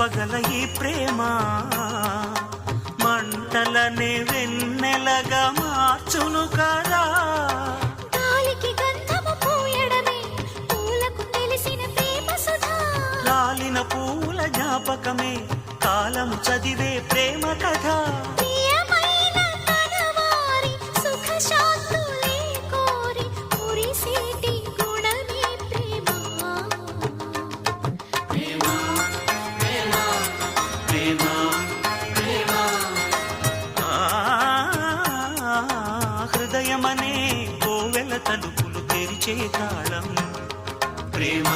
చెప్పగల ఈ ప్రేమ మంటలనే వెన్నెలగా మార్చును కదా. గాలికి గంధము పూయడమే పూలకు తెలిసిన ప్రేమ సుధా. రాలిన పూల జ్ఞాపకమే కాలము చదివే ప్రేమ కథ. ప్రియమైన తనవారి సుఖ శాంతులే కోరి మురిసేటి గుణమే ప్రేమ. ప్రేమ ప్రేమ ప్రేమ ప్రేమ. హృదయమనే కోవెల తలుపులు తెరిచే తాళం ప్రేమ.